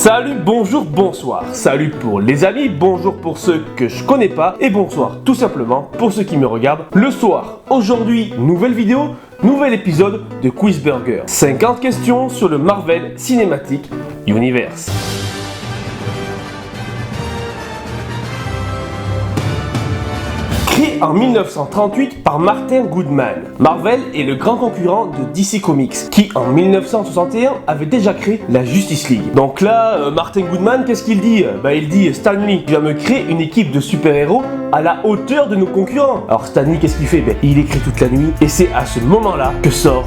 Salut, bonjour, bonsoir. Salut pour les amis, bonjour pour ceux que je connais pas et bonsoir tout simplement pour ceux qui me regardent le soir. Aujourd'hui, nouvelle vidéo, nouvel épisode de Quiz Burger. 50 questions sur le Marvel Cinematic Universe. Créé en 1938 par Martin Goodman, Marvel est le grand concurrent de DC Comics, qui en 1961 avait déjà créé la Justice League. Donc là, Martin Goodman, qu'est-ce qu'il dit? Il dit Stan Lee, tu vas me créer une équipe de super-héros à la hauteur de nos concurrents. Alors Stan Lee, qu'est-ce qu'il fait? Il écrit toute la nuit, et c'est à ce moment-là que sort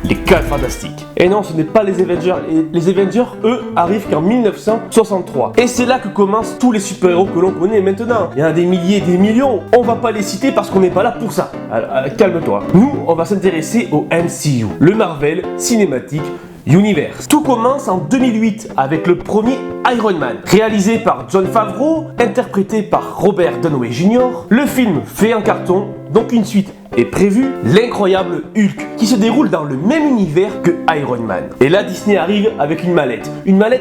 les 4 Fantastiques. Et non, ce n'est pas les Avengers. Les Avengers, eux, arrivent qu'en 1963. Et c'est là que commencent tous les super-héros que l'on connaît maintenant. Il y en a des milliers, des millions. On va pas les citer parce qu'on n'est pas là pour ça. Alors, calme-toi. Nous, on va s'intéresser au MCU, le Marvel Cinematic Universe. Tout commence en 2008 avec le premier Iron Man, réalisé par Jon Favreau, interprété par Robert Downey Jr. Le film fait un carton, donc une suite est prévue, l'incroyable Hulk, qui se déroule dans le même univers que Iron Man. Et là, Disney arrive avec une mallette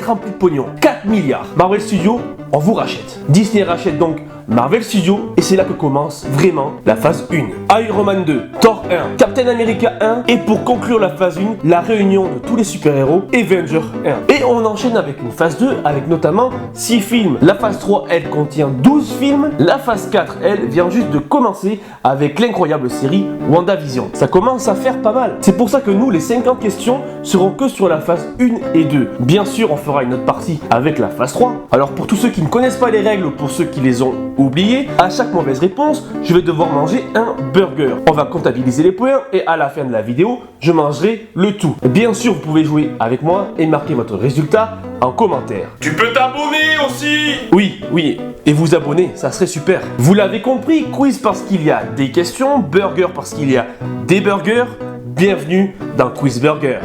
remplie de pognon, 4 milliards. Marvel Studios, on vous rachète. Disney rachète donc Marvel Studios, et c'est là que commence vraiment la phase 1. Iron Man 2, Thor 1, Captain America 1, et pour conclure la phase 1, la réunion de tous les super-héros, Avengers 1. Et on enchaîne avec une phase 2, avec notamment 6 films. La phase 3, elle, contient 12 films. La phase 4, elle, vient juste de commencer avec l'incroyable série WandaVision. Ça commence à faire pas mal. C'est pour ça que nous, les 50 questions, seront que sur la phase 1 et 2. Bien sûr, on fera une autre partie avec la phase 3. Alors pour tous ceux qui ne connaissent pas les règles, pour ceux qui les ont oubliées, à chaque mauvaise réponse, je vais devoir manger un burger. On va comptabiliser les points et à la fin de la vidéo, je mangerai le tout. Bien sûr, vous pouvez jouer avec moi et marquer votre résultat en commentaire. Tu peux t'abonner aussi! Oui, et vous abonner, ça serait super. Vous l'avez compris, quiz parce qu'il y a des questions, burger parce qu'il y a des burgers. Bienvenue dans Quiz Burger.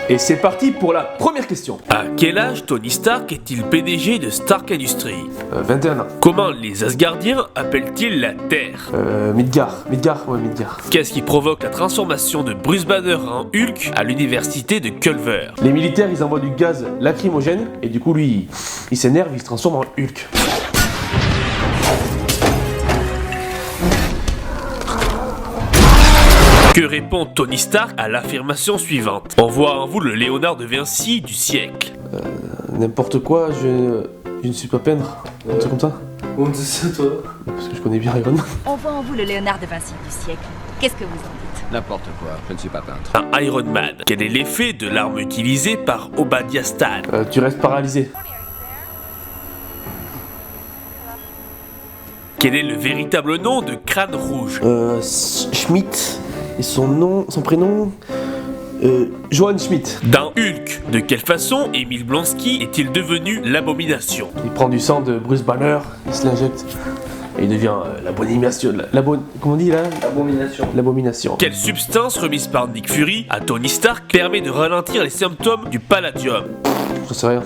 Et c'est parti pour la première question. À quel âge Tony Stark est-il PDG de Stark Industries? 21 ans. Comment les Asgardiens appellent-ils la Terre? Midgard. Qu'est-ce qui provoque la transformation de Bruce Banner en Hulk à l'université de Culver? Les militaires, ils envoient du gaz lacrymogène et du coup, lui, il s'énerve, il se transforme en Hulk. Que répond Tony Stark à l'affirmation suivante? On voit en vous le Léonard de Vinci du siècle. N'importe quoi, je ne suis pas peindre. Un truc comme ça. On dit ça, toi? Parce que je connais bien Iron Man. On voit en vous le Léonard de Vinci du siècle. Qu'est-ce que vous en dites? N'importe quoi, je ne suis pas peintre. Un Iron Man. Quel est l'effet de l'arme utilisée par Obadiah Stane? Tu restes paralysé. Quel est le véritable nom de Crâne Rouge? Schmidt. Et son prénom... Johann Schmidt. Dans Hulk, de quelle façon Emile Blonsky est-il devenu l'abomination? Il prend du sang de Bruce Banner, il se l'injecte. Et il devient l'abomination. Comment on dit là? L'abomination. Quelle substance remise par Nick Fury à Tony Stark permet de ralentir les symptômes du palladium? Je sais rien.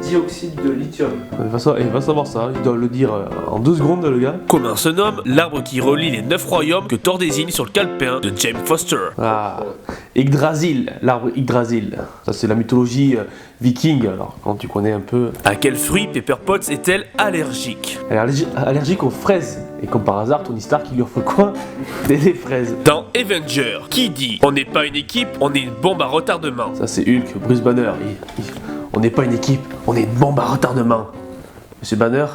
Dioxyde de lithium. Il va savoir ça, il doit le dire en 2 secondes le gars. Comment se nomme l'arbre qui relie les 9 royaumes que Thor désigne sur le calepin de James Foster? Yggdrasil, l'arbre Yggdrasil. Ça c'est la mythologie viking, alors quand tu connais un peu. À quel fruit Pepper Potts est-elle allergique? Elle est allergique aux fraises. Et comme par hasard, Tony Stark il lui offre quoi? Des fraises. Dans Avenger, qui dit on n'est pas une équipe, on est une bombe à retardement? Ça c'est Hulk, Bruce Banner. On n'est pas une équipe, on est une bombe à retardement. Monsieur Banner,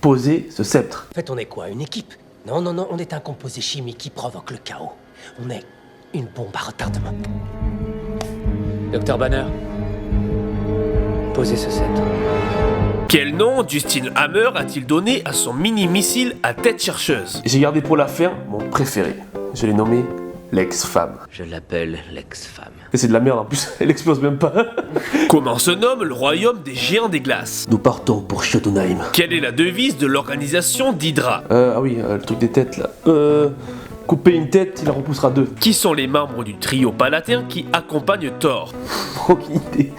posez ce sceptre. En fait, on est quoi? Une équipe? Non, on est un composé chimique qui provoque le chaos. On est une bombe à retardement. Docteur Banner, posez ce sceptre. Quel nom Justin Hammer a-t-il donné à son mini-missile à tête chercheuse? J'ai gardé pour la fin mon préféré. Je l'ai nommé l'ex-femme. Je l'appelle l'ex-femme. Et c'est de la merde en plus, elle explose même pas. Comment se nomme le royaume des géants des glaces? Nous partons pour Jotunheim. Quelle est la devise de l'organisation d'Hydra? Le truc des têtes là. Couper une tête, il en repoussera 2. Qui sont les membres du trio palatin qui accompagne Thor? Aucune idée.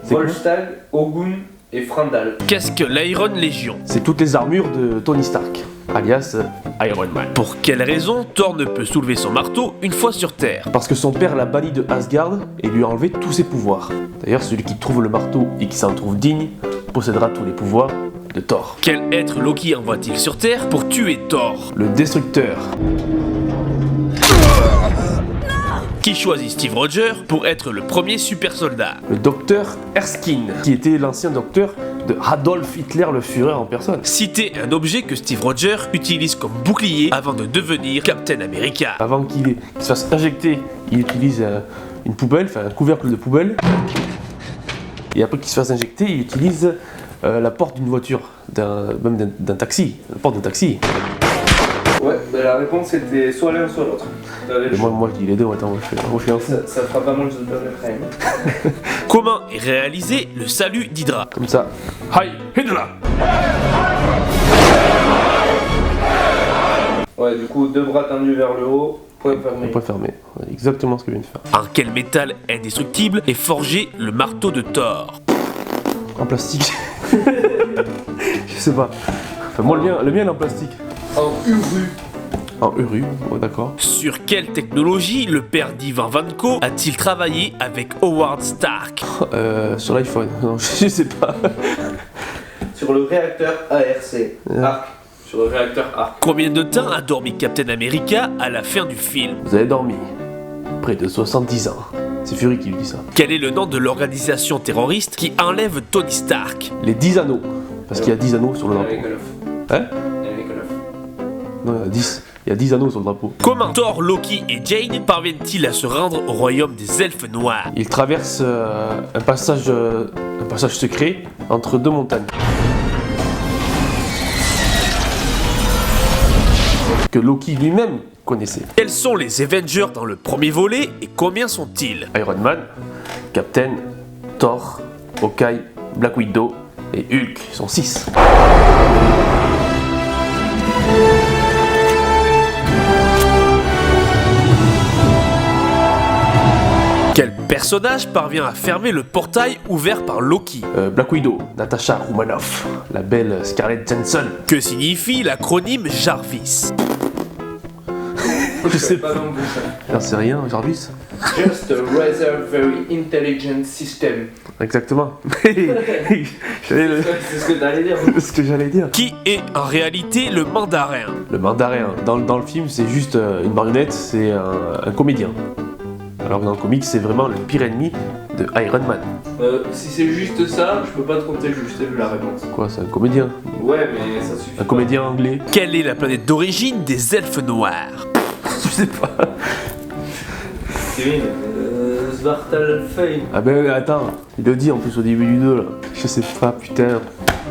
C'est quoi? Volstagg, Ogun et Frandal. Qu'est-ce que l'Iron Legion? C'est toutes les armures de Tony Stark, alias Iron Man. Pour quelle raison Thor ne peut soulever son marteau une fois sur Terre? Parce que son père l'a banni de Asgard et lui a enlevé tous ses pouvoirs. D'ailleurs, celui qui trouve le marteau et qui s'en trouve digne possédera tous les pouvoirs de Thor. Quel être Loki envoie-t-il sur Terre pour tuer Thor? Le Destructeur. Qui choisit Steve Rogers pour être le premier super soldat? Le docteur Erskine, qui était l'ancien docteur de Adolf Hitler le Führer en personne. Citez un objet que Steve Rogers utilise comme bouclier avant de devenir Captain America. Avant qu'il se fasse injecter, il utilise une poubelle, enfin un couvercle de poubelle. Et après qu'il se fasse injecter, il utilise la porte d'une voiture, même d'un taxi, la porte d'un taxi. Ouais, bah la réponse c'était soit l'un soit l'autre. Et moi je dis les deux, attends, moi je suis un fou. Ça fera pas mal de donner quand même. Comment est réalisé le salut d'Hydra? Comme ça. Hi, Hydra! Ouais, du coup, deux bras tendus vers le haut, point fermé. Point fermé. Ouais, exactement ce que je viens de faire. En quel métal indestructible est forgé le marteau de Thor? En plastique. Je sais pas. Enfin, moi le mien est en plastique. En Uru. En Uru, ouais, d'accord. Sur quelle technologie le père d'Ivan Vanko a-t-il travaillé avec Howard Stark? Sur l'iPhone. Non, je sais pas. Sur le réacteur ARC. Arc. Sur le réacteur Arc. Combien de temps a dormi Captain America à la fin du film? Vous avez dormi près de 70 ans. C'est Fury qui lui dit ça. Quel est le nom de l'organisation terroriste qui enlève Tony Stark? Les 10 anneaux. Parce qu'il y a 10 anneaux sur le drapeau. Avec 9. Hein? Avec 9. Non, il y a 10. Il y a 10 anneaux sur le drapeau. Comment Thor, Loki et Jane parviennent-ils à se rendre au royaume des elfes noirs? Ils traversent un passage secret entre deux montagnes. Que Loki lui-même connaissait. Quels sont les Avengers dans le premier volet et combien sont-ils? Iron Man, Captain, Thor, Hawkeye, Black Widow et Hulk. Ils sont 6. Quel personnage parvient à fermer le portail ouvert par Loki? Black Widow, Natasha Romanoff, la belle Scarlett Johansson. Que signifie l'acronyme Jarvis? Je sais pas non plus. J'en sais rien, Jarvis. Just a rather very intelligent system. Exactement. C'est ce que t'allais dire. Ce que j'allais dire. Qui est en réalité le mandarin? Le mandarin, dans le film, c'est juste une marionnette, c'est un comédien. Alors que dans le comic, c'est vraiment le pire ennemi de Iron Man. Si c'est juste ça, je peux pas te compter juste vu la réponse. Quoi, c'est un comédien? Ouais, mais ça suffit. Un comédien anglais? Quelle est la planète d'origine des elfes noirs? Je sais pas. Kevin, Svartalfheim. Ah ben attends, il le dit en plus au début du 2 là. Je sais pas, putain.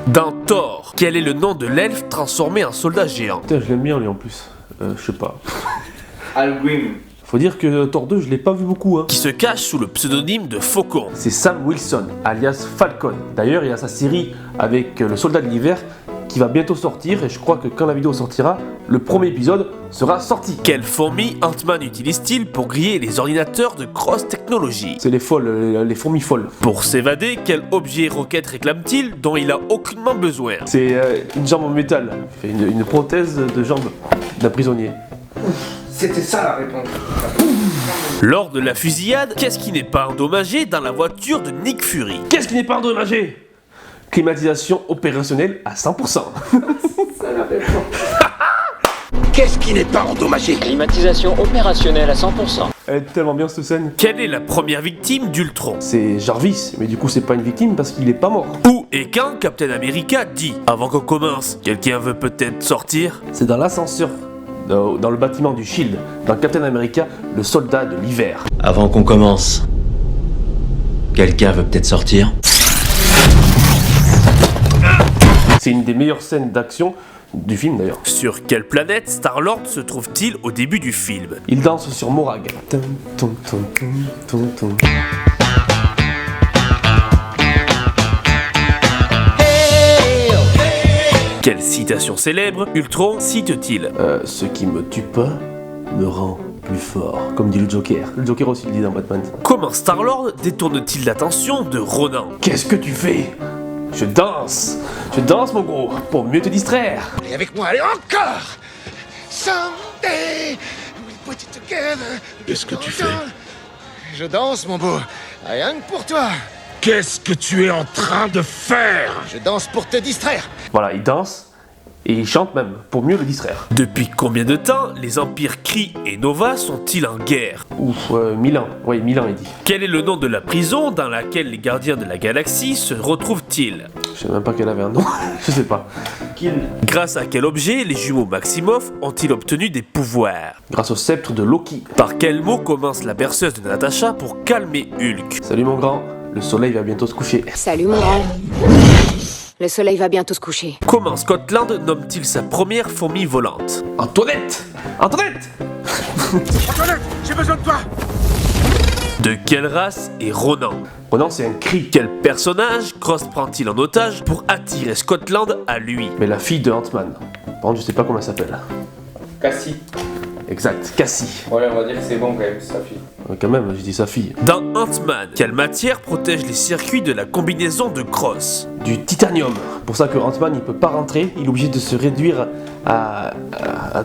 Dans Thor, quel est le nom de l'elfe transformé en soldat géant? Putain, je l'aime bien lui en plus. Je sais pas. Algrim. Faut dire que Thor 2, je l'ai pas vu beaucoup, hein. Qui se cache sous le pseudonyme de Faucon? C'est Sam Wilson, alias Falcon. D'ailleurs, il y a sa série avec le soldat de l'hiver qui va bientôt sortir, et je crois que quand la vidéo sortira, le premier épisode sera sorti. Quelle fourmi Ant-Man utilise-t-il pour griller les ordinateurs de grosse technologie? C'est les folles, les fourmis folles. Pour s'évader, quel objet Rocket réclame-t-il dont il a aucunement besoin? C'est une jambe en métal, il fait une prothèse de jambe d'un prisonnier. C'était ça la réponse. Lors de la fusillade, qu'est-ce qui n'est pas endommagé dans la voiture de Nick Fury? Qu'est-ce qui n'est pas endommagé? Climatisation opérationnelle à 100%. Ça la réponse. Qu'est-ce qui n'est pas endommagé? Climatisation opérationnelle à 100%. Elle est tellement bien cette scène. Quelle est la première victime d'Ultron? C'est Jarvis, mais du coup c'est pas une victime parce qu'il est pas mort. Où et quand Captain America dit « Avant qu'on commence, quelqu'un veut peut-être sortir ?» C'est dans l'ascenseur, dans le bâtiment du Shield, dans Captain America, le soldat de l'hiver. Avant qu'on commence, quelqu'un veut peut-être sortir? C'est une des meilleures scènes d'action du film d'ailleurs. Sur quelle planète Star-Lord se trouve-t-il au début du film? Il danse sur Morag. Tum, tum, tum, tum, tum, tum. Quelle citation célèbre Ultron cite-t-il? Ce qui me tue pas me rend plus fort, comme dit le Joker. Le Joker aussi le dit dans Batman. Comment Star-Lord détourne-t-il l'attention de Ronan? Qu'est-ce que tu fais? Je danse mon gros, pour mieux te distraire. Et avec moi, allez encore. Someday, we put it together. Qu'est-ce que tu fais? Je danse, mon beau. Rien que pour toi. Qu'est-ce que tu es en train de faire? Je danse pour te distraire. Voilà, il danse, et il chante même, pour mieux le distraire. Depuis combien de temps les empires Kree et Nova sont-ils en guerre? Ouf, 1000 ans. Oui, 1000 ans, il dit. Quel est le nom de la prison dans laquelle les gardiens de la galaxie se retrouvent-ils? Je sais même pas qu'elle avait un nom. Je sais pas. Grâce à quel objet les jumeaux Maximoff ont-ils obtenu des pouvoirs? Grâce au sceptre de Loki. Par quel mot commence la berceuse de Natasha pour calmer Hulk? Salut mon grand, le soleil va bientôt se coucher. Salut mon grand. Le soleil va bientôt se coucher. Comment Scotland nomme-t-il sa première fourmi volante? Antoinette! Antoinette! Antoinette, j'ai besoin de toi. De quelle race est Ronan? Ronan, c'est un cri. Quel personnage Cross prend-il en otage pour attirer Scotland à lui? Mais la fille de Ant-Man. Par contre, je sais pas comment elle s'appelle. Cassie. Exact, Cassie. Ouais, on va dire que c'est bon quand même, sa fille. Ouais, quand même, j'ai dit sa fille. Dans Ant-Man, quelle matière protège les circuits de la combinaison de Cross? Du titanium. Pour ça que Ant-Man, il peut pas rentrer. Il est obligé de se réduire à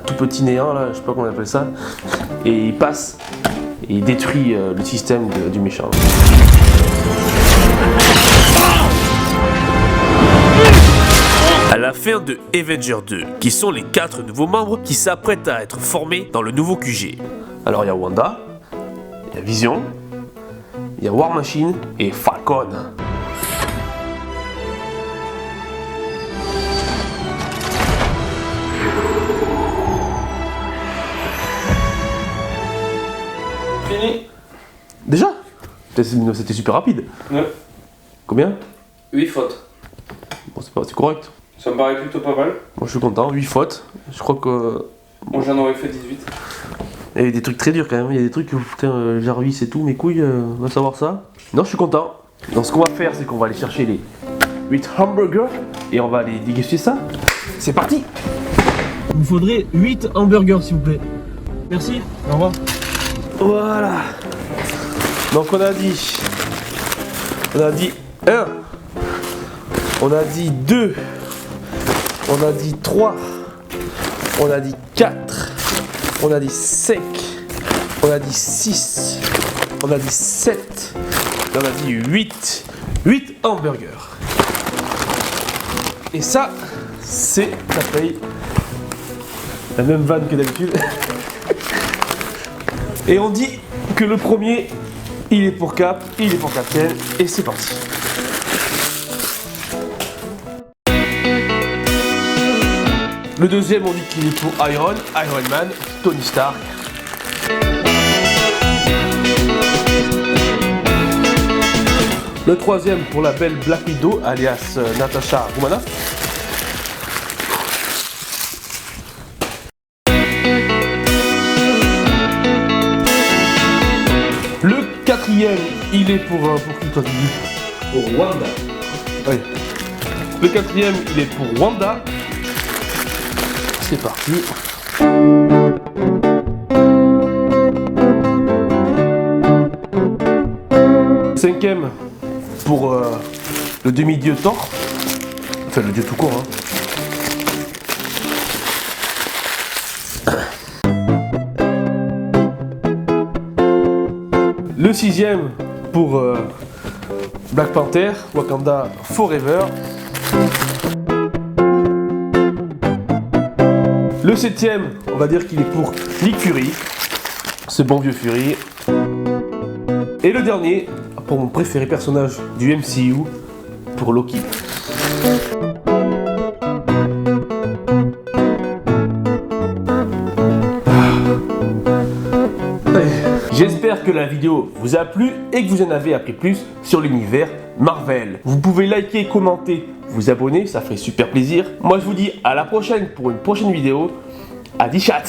tout petit néant, là, je sais pas comment on appelle ça. Et il passe et il détruit le système du méchant. À la fin de Avenger 2, qui sont les 4 nouveaux membres qui s'apprêtent à être formés dans le nouveau QG? Alors il y a Wanda, il y a Vision, il y a War Machine et Falcon. Fini. Déjà? C'était super rapide. Ouais. Combien? 8 fautes. Bon, c'est correct. Ça me paraît plutôt pas mal. Moi je suis content, 8 fautes. Je crois que... Moi j'en aurais fait 18. Il y a des trucs très durs quand même, il y a des trucs, putain, Jarvis et tout, mes couilles, on va savoir ça. Non, je suis content. Donc ce qu'on va faire, c'est qu'on va aller chercher les 8 hamburgers et on va aller déguster ça. C'est parti! Il vous faudrait 8 hamburgers s'il vous plaît. Merci, au revoir. Voilà. Donc on a dit 1, on a dit 2, on a dit 3, on a dit 4, on a dit 5, on a dit 6, on a dit 7, et on a dit 8. 8 hamburgers. Et ça, c'est la paye. La même vanne que d'habitude. Et on dit que le premier, il est pour Cap, il est pour Captain, et c'est parti. Le deuxième, on dit qu'il est pour Iron Man, Tony Stark. Le troisième pour la belle Black Widow, alias Natasha Romanoff. Le quatrième, il est pour qui toi tu dis? Pour Wanda. Oui. Le quatrième, il est pour Wanda. C'est parti. Cinquième pour le demi-dieu Thor. Enfin le dieu tout court. Le sixième pour Black Panther, Wakanda Forever. Le septième, on va dire qu'il est pour Nick Fury, ce bon vieux Fury. Et le dernier, pour mon préféré personnage du MCU, pour Loki. J'espère que la vidéo vous a plu et que vous en avez appris plus sur l'univers Marvel. Vous pouvez liker, commenter, vous abonner, ça ferait super plaisir. Moi je vous dis à la prochaine pour une prochaine vidéo. Adi chat!